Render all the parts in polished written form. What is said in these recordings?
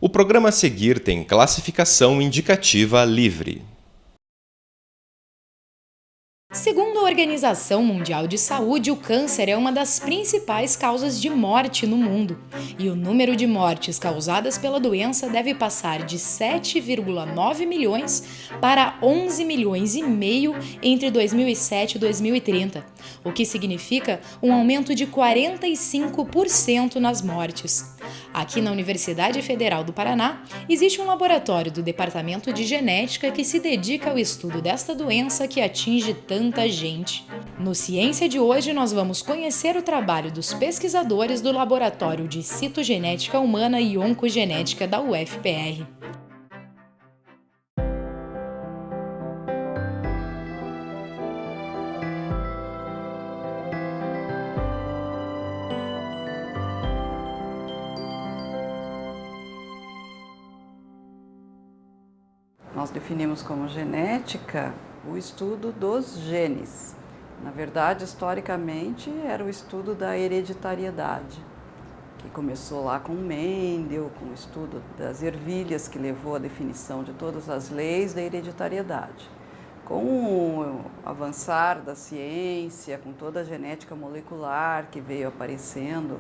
O programa a seguir tem classificação indicativa livre. Segundo a Organização Mundial de Saúde, o câncer é uma das principais causas de morte no mundo. E o número de mortes causadas pela doença deve passar de 7,9 milhões para 11 milhões e meio entre 2007 e 2030, o que significa um aumento de 45% nas mortes. Aqui na Universidade Federal do Paraná, existe um laboratório do Departamento de Genética que se dedica ao estudo desta doença que atinge tanta gente. No Ciência de hoje, nós vamos conhecer o trabalho dos pesquisadores do Laboratório de Citogenética Humana e Oncogenética da UFPR. Nós definimos como genética o estudo dos genes. Na verdade, historicamente, era o estudo da hereditariedade, que começou lá com Mendel, com o estudo das ervilhas, que levou à definição de todas as leis da hereditariedade. Com o avançar da ciência, com toda a genética molecular que veio aparecendo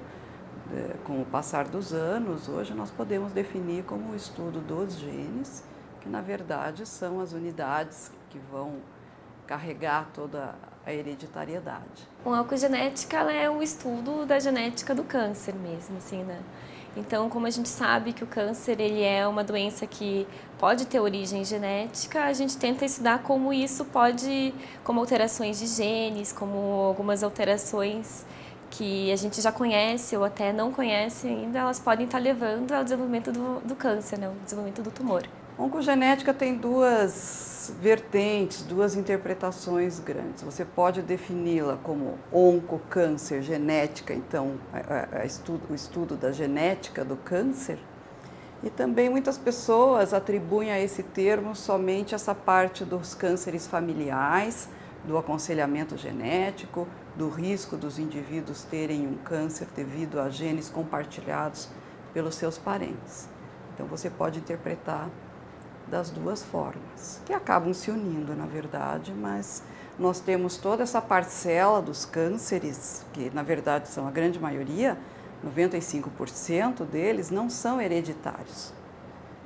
com o passar dos anos, hoje nós podemos definir como o estudo dos genes, que na verdade são as unidades que vão carregar toda a hereditariedade. A oncogenética ela é o estudo da genética do câncer mesmo, assim, né? Então, como a gente sabe que o câncer ele é uma doença que pode ter origem genética, a gente tenta estudar como isso pode, como alterações de genes, como algumas alterações que a gente já conhece ou até não conhece ainda, elas podem estar levando ao desenvolvimento do câncer, né? O desenvolvimento do tumor. Oncogenética tem duas vertentes, duas interpretações grandes. Você pode defini-la como oncocâncer genética, então o estudo da genética do câncer, e também muitas pessoas atribuem a esse termo somente essa parte dos cânceres familiares, do aconselhamento genético, do risco dos indivíduos terem um câncer devido a genes compartilhados pelos seus parentes. Então você pode interpretar das duas formas, que acabam se unindo, na verdade, mas nós temos toda essa parcela dos cânceres, que na verdade são a grande maioria, 95% deles não são hereditários.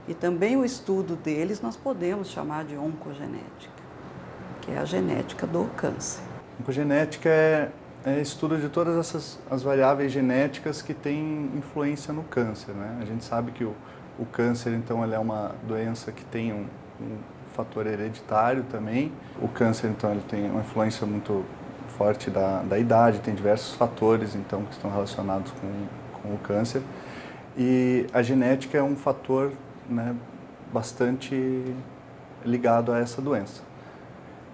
E também o estudo deles nós podemos chamar de oncogenética, que é a genética do câncer. Oncogenética é estudo de todas as variáveis genéticas que têm influência no câncer, né? A gente sabe que o câncer, então, ele é uma doença que tem um fator hereditário também. O câncer, então, ele tem uma influência muito forte da idade, tem diversos fatores, então, que estão relacionados com o câncer. E a genética é um fator, né, bastante ligado a essa doença.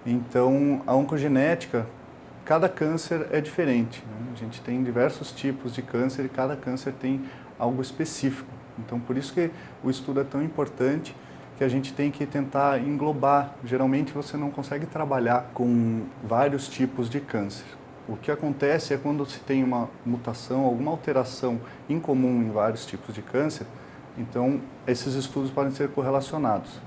Então, a oncogenética, cada câncer é diferente, né? A gente tem diversos tipos de câncer e cada câncer tem algo específico. Então, por isso que o estudo é tão importante, que a gente tem que tentar englobar. Geralmente, você não consegue trabalhar com vários tipos de câncer. O que acontece é quando se tem uma mutação, alguma alteração incomum em vários tipos de câncer, então, esses estudos podem ser correlacionados.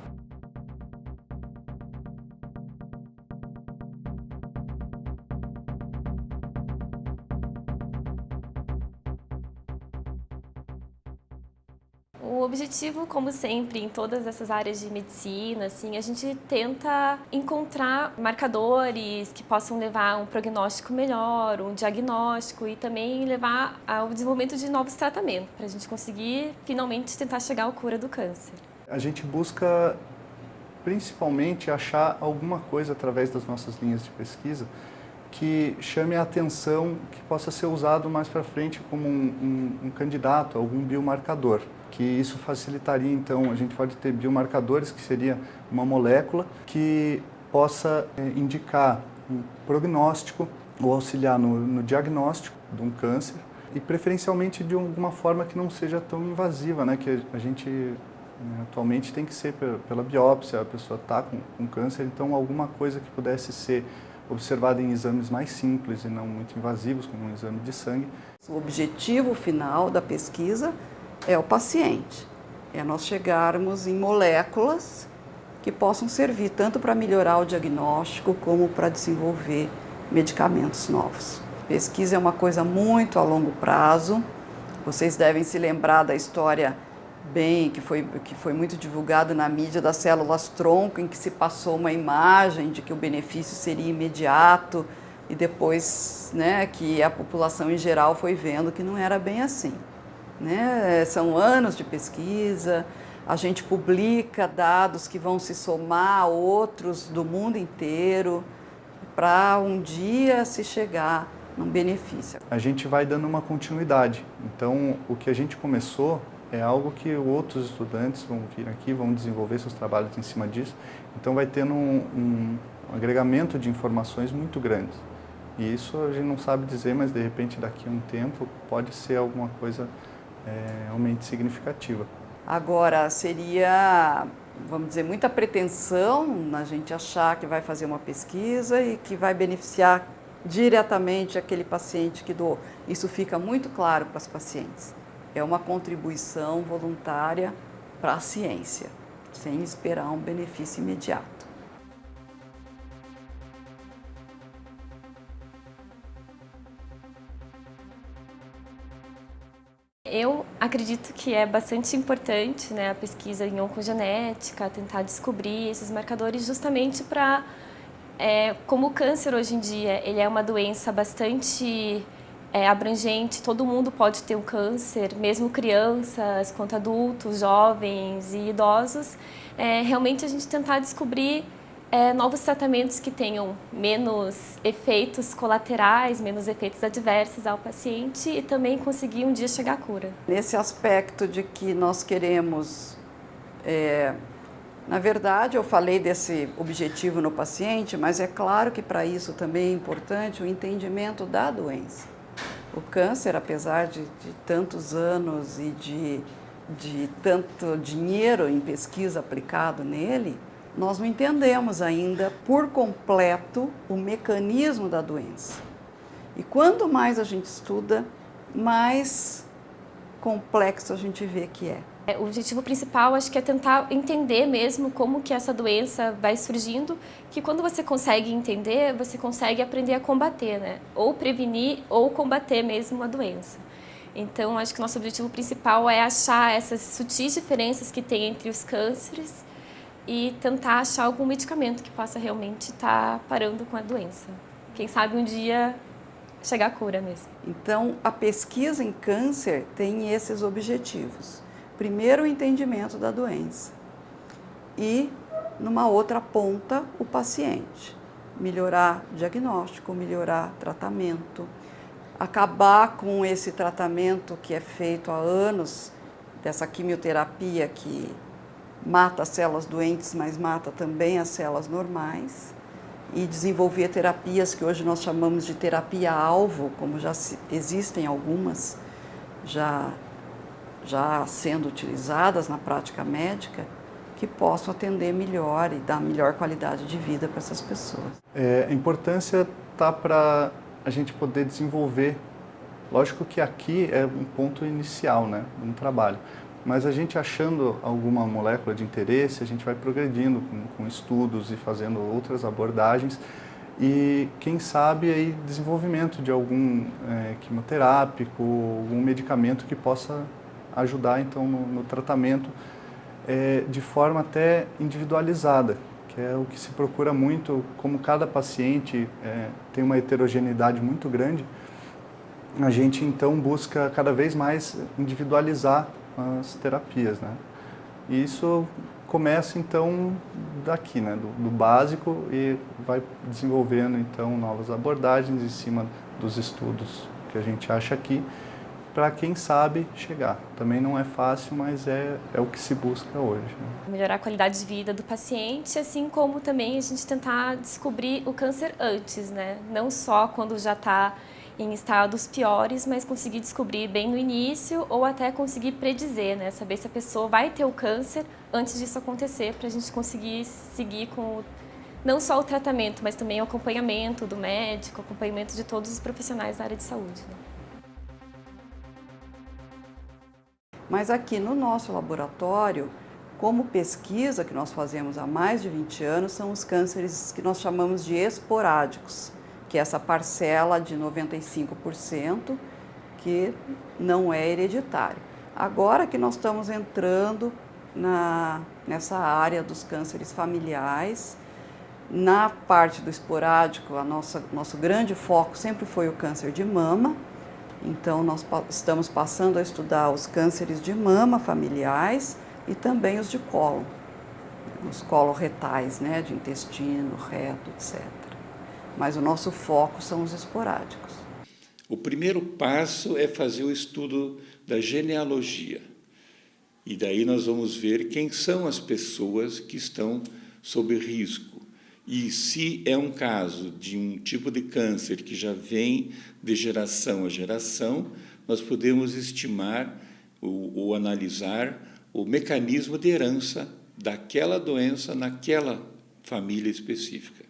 O objetivo, como sempre, em todas essas áreas de medicina, assim, a gente tenta encontrar marcadores que possam levar a um prognóstico melhor, um diagnóstico e também levar ao desenvolvimento de novos tratamentos, para a gente conseguir, finalmente, tentar chegar à cura do câncer. A gente busca, principalmente, achar alguma coisa através das nossas linhas de pesquisa que chame a atenção, que possa ser usado mais para frente como um candidato, algum biomarcador. Que isso facilitaria, então, a gente pode ter biomarcadores, que seria uma molécula que possa indicar um prognóstico ou auxiliar no diagnóstico de um câncer e preferencialmente de alguma forma que não seja tão invasiva, né? Que a gente atualmente tem que ser pela biópsia, a pessoa está com câncer, então alguma coisa que pudesse ser observada em exames mais simples e não muito invasivos, como um exame de sangue. O objetivo final da pesquisa é o paciente, É nós chegarmos em moléculas que possam servir tanto para melhorar o diagnóstico como para desenvolver medicamentos novos. Pesquisa é uma coisa muito a longo prazo. Vocês devem se lembrar da história que foi muito divulgada na mídia das células-tronco, em que se passou uma imagem de que o benefício seria imediato e depois, né, que a população em geral foi vendo que não era bem assim. Né? São anos de pesquisa, a gente publica dados que vão se somar a outros do mundo inteiro para um dia se chegar num benefício. A gente vai dando uma continuidade, então o que a gente começou é algo que outros estudantes vão vir aqui, vão desenvolver seus trabalhos em cima disso, então vai tendo um agregamento de informações muito grande. E isso a gente não sabe dizer, mas de repente daqui a um tempo pode ser alguma coisa realmente significativa. Agora, seria, vamos dizer, muita pretensão na gente achar que vai fazer uma pesquisa e que vai beneficiar diretamente aquele paciente que doou. Isso fica muito claro para as pacientes. É uma contribuição voluntária para a ciência, sem esperar um benefício imediato. Eu acredito que é bastante importante, né, a pesquisa em oncogenética, tentar descobrir esses marcadores justamente para, como o câncer hoje em dia, ele é uma doença bastante abrangente, todo mundo pode ter um câncer, mesmo crianças, quanto adultos, jovens e idosos, realmente a gente tentar descobrir novos tratamentos que tenham menos efeitos colaterais, menos efeitos adversos ao paciente e também conseguir um dia chegar à cura. Nesse aspecto de que nós queremos, na verdade eu falei desse objetivo no paciente, mas é claro que para isso também é importante o entendimento da doença. O câncer, apesar de tantos anos e de tanto dinheiro em pesquisa aplicado nele, nós não entendemos ainda por completo o mecanismo da doença. E quanto mais a gente estuda, mais complexo a gente vê que é. O objetivo principal, acho que é tentar entender mesmo como que essa doença vai surgindo, que quando você consegue entender, você consegue aprender a combater, né? Ou prevenir ou combater mesmo a doença. Então, acho que nosso objetivo principal é achar essas sutis diferenças que tem entre os cânceres e tentar achar algum medicamento que possa realmente estar parando com a doença. Quem sabe um dia chegar à cura mesmo. Então, a pesquisa em câncer tem esses objetivos. Primeiro, o entendimento da doença e, numa outra ponta, o paciente. Melhorar diagnóstico, melhorar tratamento, acabar com esse tratamento que é feito há anos, dessa quimioterapia que mata as células doentes, mas mata também as células normais, e desenvolver terapias que hoje nós chamamos de terapia-alvo, como já existem algumas já sendo utilizadas na prática médica, que possam atender melhor e dar melhor qualidade de vida para essas pessoas. A importância está para a gente poder desenvolver. Lógico que aqui é um ponto inicial, né, no trabalho. Mas a gente achando alguma molécula de interesse, a gente vai progredindo com estudos e fazendo outras abordagens e, quem sabe, aí, desenvolvimento de algum quimioterápico, algum medicamento que possa ajudar então no tratamento de forma até individualizada, que é o que se procura muito, como cada paciente tem uma heterogeneidade muito grande, a gente então busca cada vez mais individualizar as terapias, né? E isso começa então daqui, né, do básico e vai desenvolvendo então novas abordagens em cima dos estudos que a gente acha aqui, para quem sabe chegar. Também não é fácil, mas é o que se busca hoje, né? Melhorar a qualidade de vida do paciente, assim como também a gente tentar descobrir o câncer antes, né? Não só quando já está em estados piores, mas conseguir descobrir bem no início ou até conseguir predizer, né? Saber se a pessoa vai ter o câncer antes disso acontecer, para a gente conseguir seguir com não só o tratamento, mas também o acompanhamento do médico, o acompanhamento de todos os profissionais da área de saúde, né? Mas aqui no nosso laboratório, como pesquisa que nós fazemos há mais de 20 anos, são os cânceres que nós chamamos de esporádicos, que é essa parcela de 95% que não é hereditário. Agora que nós estamos entrando nessa área dos cânceres familiares, na parte do esporádico, nosso grande foco sempre foi o câncer de mama. Então, nós estamos passando a estudar os cânceres de mama familiares e também os de cólon, os coloretais, né, de intestino, reto, etc. Mas o nosso foco são os esporádicos. O primeiro passo é fazer o estudo da genealogia. E daí nós vamos ver quem são as pessoas que estão sob risco. E se é um caso de um tipo de câncer que já vem de geração a geração, nós podemos estimar ou analisar o mecanismo de herança daquela doença naquela família específica.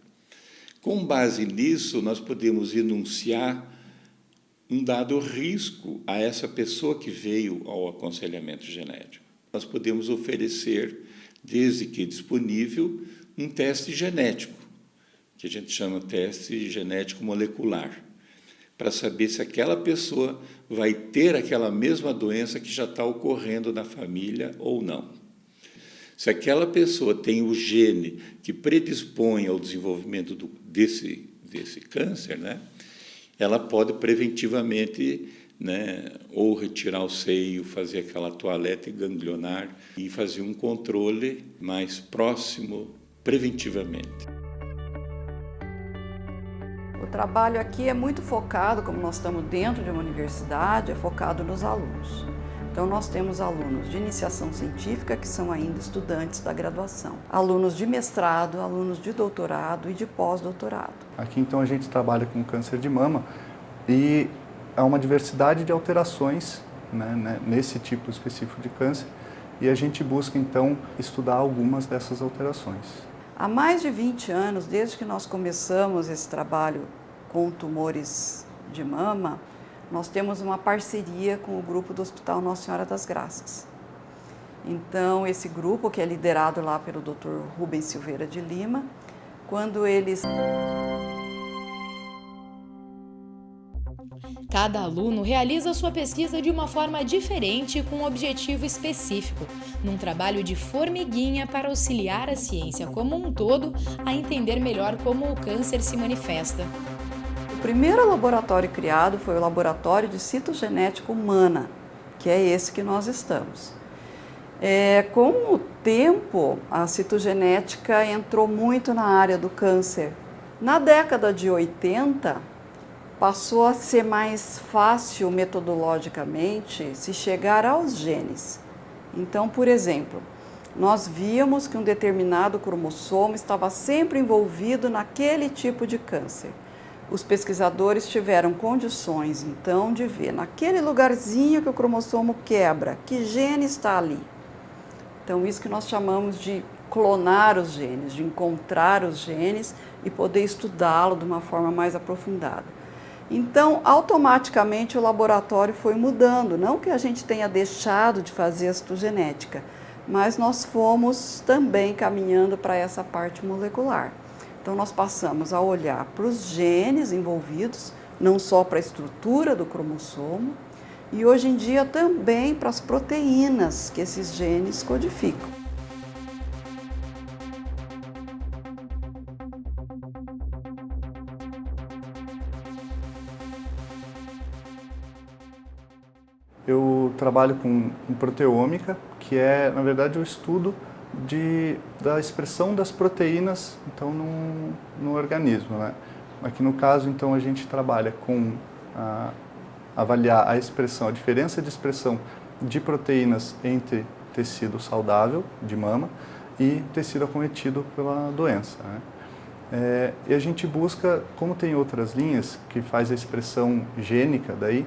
Com base nisso, nós podemos enunciar um dado risco a essa pessoa que veio ao aconselhamento genético. Nós podemos oferecer, desde que disponível, um teste genético, que a gente chama teste genético molecular, para saber se aquela pessoa vai ter aquela mesma doença que já está ocorrendo na família ou não. Se aquela pessoa tem o gene que predispõe ao desenvolvimento desse câncer, né, ela pode preventivamente, né, ou retirar o seio, fazer aquela toalete ganglionar e fazer um controle mais próximo preventivamente. O trabalho aqui é muito focado, como nós estamos dentro de uma universidade, é focado nos alunos. Então, nós temos alunos de iniciação científica, que são ainda estudantes da graduação, alunos de mestrado, alunos de doutorado e de pós-doutorado. Aqui, então, a gente trabalha com câncer de mama e há uma diversidade de alterações, né, nesse tipo específico de câncer, e a gente busca, então, estudar algumas dessas alterações. Há mais de 20 anos, desde que nós começamos esse trabalho com tumores de mama, nós temos uma parceria com o grupo do Hospital Nossa Senhora das Graças. Então, esse grupo, que é liderado lá pelo Dr. Rubens Silveira de Lima, quando eles... Cada aluno realiza sua pesquisa de uma forma diferente e com um objetivo específico, num trabalho de formiguinha para auxiliar a ciência como um todo a entender melhor como o câncer se manifesta. O primeiro laboratório criado foi o Laboratório de Citogenética Humana, que é esse que nós estamos. Com o tempo, a citogenética entrou muito na área do câncer. Na década de 80, passou a ser mais fácil metodologicamente se chegar aos genes. Então, por exemplo, nós víamos que um determinado cromossomo estava sempre envolvido naquele tipo de câncer. Os pesquisadores tiveram condições, então, de ver naquele lugarzinho que o cromossomo quebra, que gene está ali. Então, isso que nós chamamos de clonar os genes, de encontrar os genes e poder estudá-lo de uma forma mais aprofundada. Então, automaticamente o laboratório foi mudando, não que a gente tenha deixado de fazer a citogenética, mas nós fomos também caminhando para essa parte molecular. Então, nós passamos a olhar para os genes envolvidos, não só para a estrutura do cromossomo, e hoje em dia também para as proteínas que esses genes codificam. Eu trabalho com proteômica, que é, na verdade, o estudo da expressão das proteínas, então, no organismo, né? Aqui no caso, então, a gente trabalha com avaliar a expressão, a diferença de expressão de proteínas entre tecido saudável, de mama, e tecido acometido pela doença, né? E a gente busca, como tem outras linhas que faz a expressão gênica daí,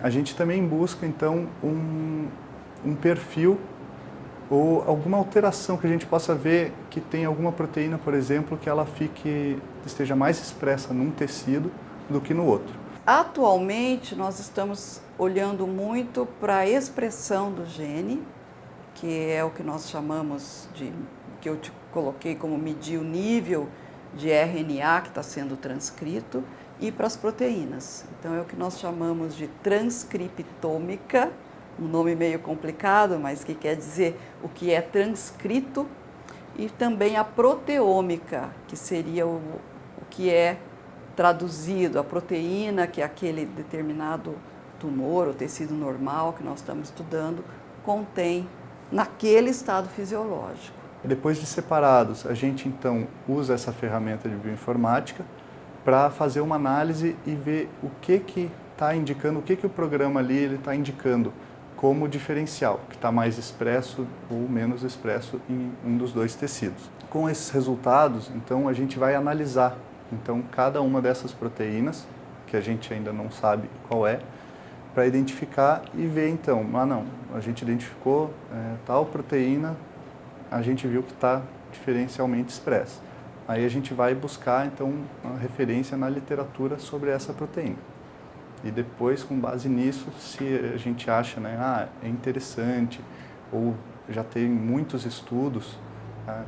a gente também busca, então, um perfil ou alguma alteração que a gente possa ver que tem alguma proteína, por exemplo, que ela esteja mais expressa num tecido do que no outro. Atualmente, nós estamos olhando muito para a expressão do gene, que é o que nós chamamos de, que eu te coloquei como medir o nível de RNA que está sendo transcrito, e para as proteínas. Então, é o que nós chamamos de transcriptômica, um nome meio complicado, mas que quer dizer o que é transcrito, e também a proteômica, que seria o que é traduzido, a proteína, que é aquele determinado tumor ou tecido normal que nós estamos estudando, contém naquele estado fisiológico. Depois de separados, a gente então usa essa ferramenta de bioinformática para fazer uma análise e ver o que está indicando, o que o programa ali está indicando como diferencial, que está mais expresso ou menos expresso em um dos dois tecidos. Com esses resultados, então, a gente vai analisar então, cada uma dessas proteínas, que a gente ainda não sabe qual é, para identificar e ver então, a gente identificou tal proteína, a gente viu que está diferencialmente expressa. Aí a gente vai buscar então uma referência na literatura sobre essa proteína. E depois, com base nisso, se a gente acha, é interessante ou já tem muitos estudos,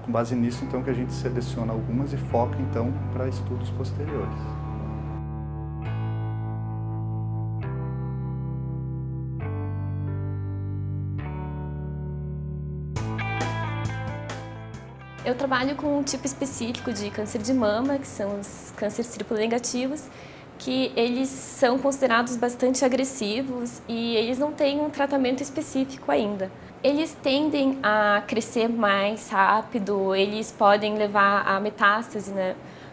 com base nisso então que a gente seleciona algumas e foca então para estudos posteriores. Eu trabalho com um tipo específico de câncer de mama, que são os cânceres triplo negativos, que eles são considerados bastante agressivos e eles não têm um tratamento específico ainda. Eles tendem a crescer mais rápido, eles podem levar a metástase,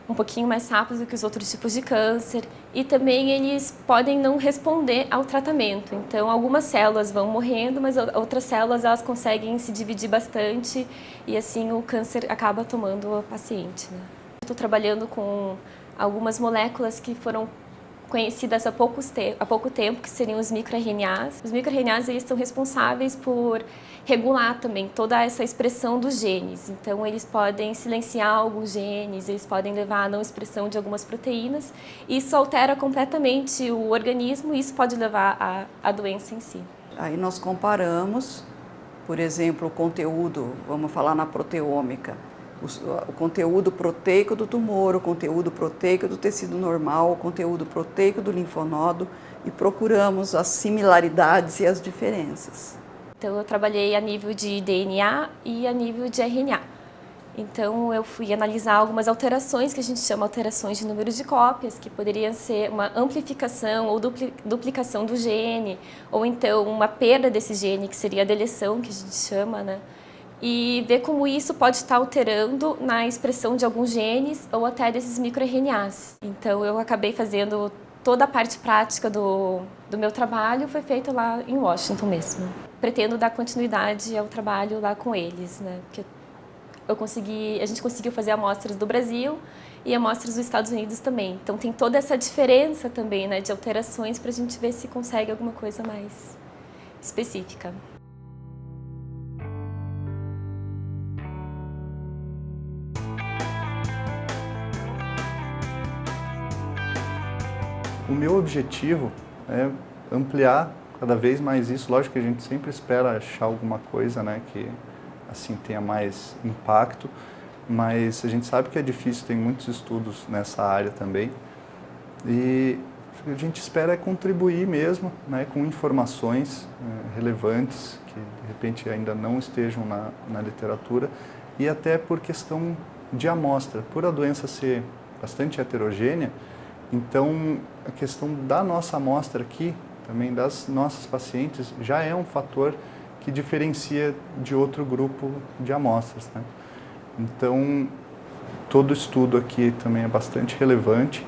um pouquinho mais rápido do que os outros tipos de câncer, e também eles podem não responder ao tratamento. Então, algumas células vão morrendo, mas outras células elas conseguem se dividir bastante e assim o câncer acaba tomando o paciente. Estou trabalhando com algumas moléculas que foram conhecidas há pouco tempo, que seriam os microRNAs. Os microRNAs eles são responsáveis por regular também toda essa expressão dos genes. Então, eles podem silenciar alguns genes, eles podem levar à não expressão de algumas proteínas. Isso altera completamente o organismo e isso pode levar à doença em si. Aí nós comparamos, por exemplo, o conteúdo, vamos falar na proteômica, o conteúdo proteico do tumor, o conteúdo proteico do tecido normal, o conteúdo proteico do linfonodo e procuramos as similaridades e as diferenças. Então, eu trabalhei a nível de DNA e a nível de RNA. Então, eu fui analisar algumas alterações, que a gente chama alterações de número de cópias, que poderiam ser uma amplificação ou duplicação do gene, ou então uma perda desse gene, que seria a deleção, que a gente chama, e ver como isso pode estar alterando na expressão de alguns genes ou até desses microRNAs. Então, eu acabei fazendo toda a parte prática do meu trabalho, foi feita lá em Washington mesmo. Pretendo dar continuidade ao trabalho lá com eles, porque a gente conseguiu fazer amostras do Brasil e amostras dos Estados Unidos também. Então, tem toda essa diferença também, de alterações para a gente ver se consegue alguma coisa mais específica. O meu objetivo é ampliar cada vez mais isso. Lógico que a gente sempre espera achar alguma coisa, que assim tenha mais impacto, mas a gente sabe que é difícil, tem muitos estudos nessa área também. E o que a gente espera é contribuir mesmo, com informações relevantes que de repente ainda não estejam na literatura, e até por questão de amostra, por a doença ser bastante heterogênea. Então, a questão da nossa amostra aqui, também das nossas pacientes, já é um fator que diferencia de outro grupo de amostras. Então, todo estudo aqui também é bastante relevante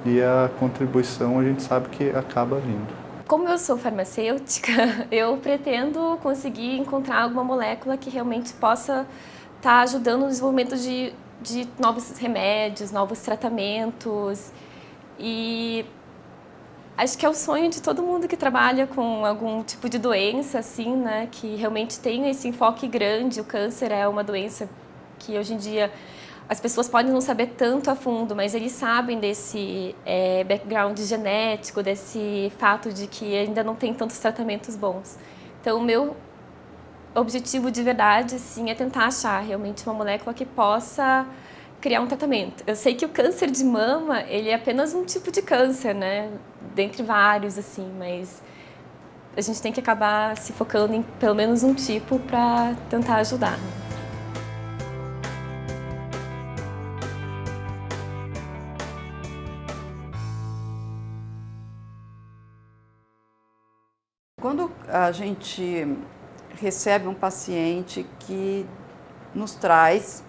e a contribuição a gente sabe que acaba vindo. Como eu sou farmacêutica, eu pretendo conseguir encontrar alguma molécula que realmente possa estar ajudando no desenvolvimento de novos remédios, novos tratamentos. E acho que é o sonho de todo mundo que trabalha com algum tipo de doença, assim, que realmente tem esse enfoque grande. O câncer é uma doença que hoje em dia as pessoas podem não saber tanto a fundo, mas eles sabem desse background genético, desse fato de que ainda não tem tantos tratamentos bons. Então, o meu objetivo de verdade, sim, é tentar achar realmente uma molécula que possa criar um tratamento. Eu sei que o câncer de mama, ele é apenas um tipo de câncer, né? Dentre vários, assim, mas a gente tem que acabar se focando em pelo menos um tipo para tentar ajudar. Quando a gente recebe um paciente que nos traz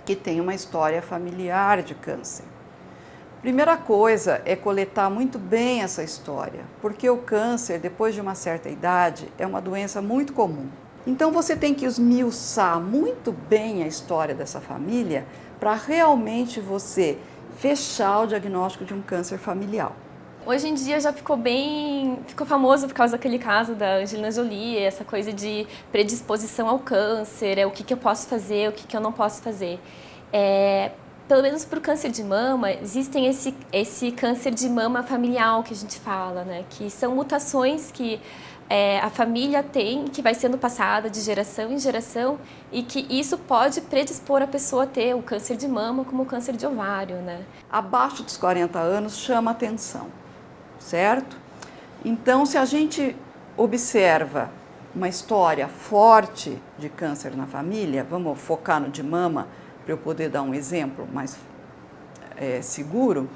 que tem uma história familiar de câncer, primeira coisa é coletar muito bem essa história, porque o câncer, depois de uma certa idade, é uma doença muito comum. Então você tem que esmiuçar muito bem a história dessa família para realmente você fechar o diagnóstico de um câncer familiar. Hoje em dia já ficou famoso por causa daquele caso da Angelina Jolie, essa coisa de predisposição ao câncer, o que eu posso fazer, o que eu não posso fazer. Pelo menos para o câncer de mama, existem esse câncer de mama familiar que a gente fala, né? Que são mutações que a família tem, que vai sendo passada de geração em geração e que isso pode predispor a pessoa a ter o câncer de mama como o câncer de ovário, né? Abaixo dos 40 anos chama atenção, certo? Então, se a gente observa uma história forte de câncer na família, vamos focar no de mama, para eu poder dar um exemplo mais seguro,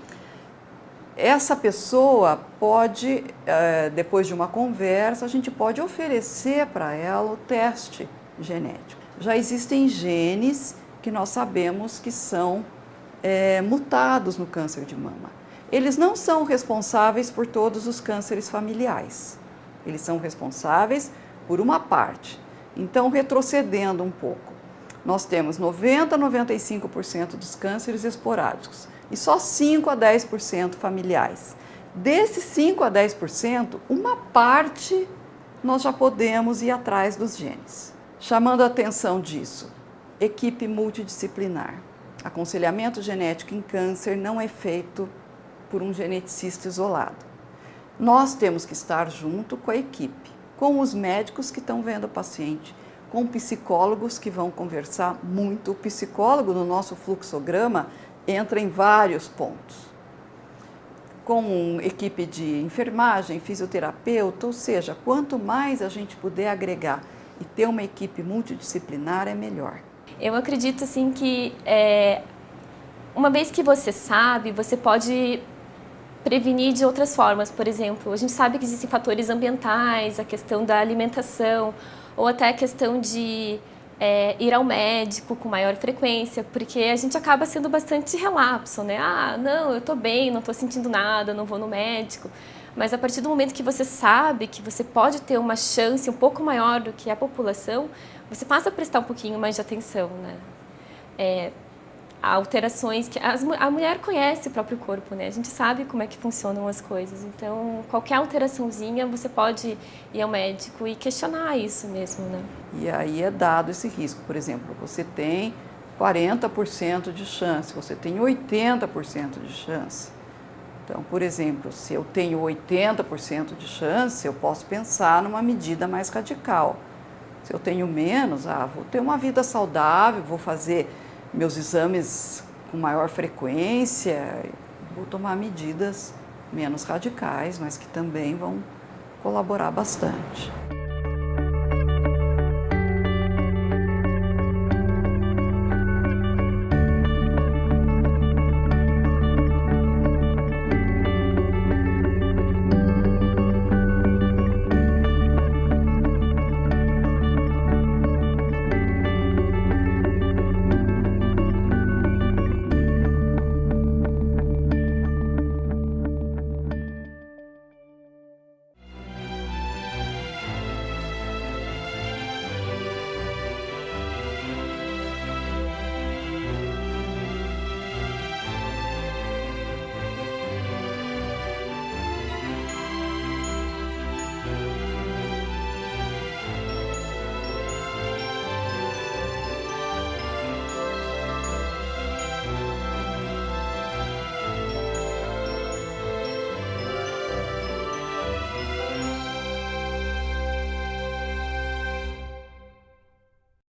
essa pessoa pode, depois de uma conversa, a gente pode oferecer para ela o teste genético. Já existem genes que nós sabemos que são mutados no câncer de mama. Eles não são responsáveis por todos os cânceres familiares. Eles são responsáveis por uma parte. Então, retrocedendo um pouco, nós temos 90% a 95% dos cânceres esporádicos e só 5% a 10% familiares. Desses 5% a 10%, uma parte nós já podemos ir atrás dos genes. Chamando a atenção disso, equipe multidisciplinar. Aconselhamento genético em câncer não é feito por um geneticista isolado. Nós temos que estar junto com a equipe, com os médicos que estão vendo o paciente, com psicólogos que vão conversar muito. O psicólogo no nosso fluxograma entra em vários pontos. Com equipe de enfermagem, fisioterapeuta, ou seja, quanto mais a gente puder agregar e ter uma equipe multidisciplinar, é melhor. Eu acredito assim que uma vez que você sabe, você pode prevenir de outras formas. Por exemplo, a gente sabe que existem fatores ambientais, a questão da alimentação, ou até a questão de ir ao médico com maior frequência, porque a gente acaba sendo bastante relapso, né? Ah, não, eu tô bem, não tô sentindo nada, não vou no médico. Mas a partir do momento que você sabe que você pode ter uma chance um pouco maior do que a população, você passa a prestar um pouquinho mais de atenção, né? Alterações que a mulher conhece o próprio corpo, né? A gente sabe como é que funcionam as coisas. Então, qualquer alteraçãozinha, você pode ir ao médico e questionar isso mesmo, né? E aí é dado esse risco. Por exemplo, você tem 40% de chance, você tem 80% de chance. Então, por exemplo, se eu tenho 80% de chance, eu posso pensar numa medida mais radical. Se eu tenho menos, vou ter uma vida saudável, vou fazer meus exames com maior frequência, vou tomar medidas menos radicais, mas que também vão colaborar bastante.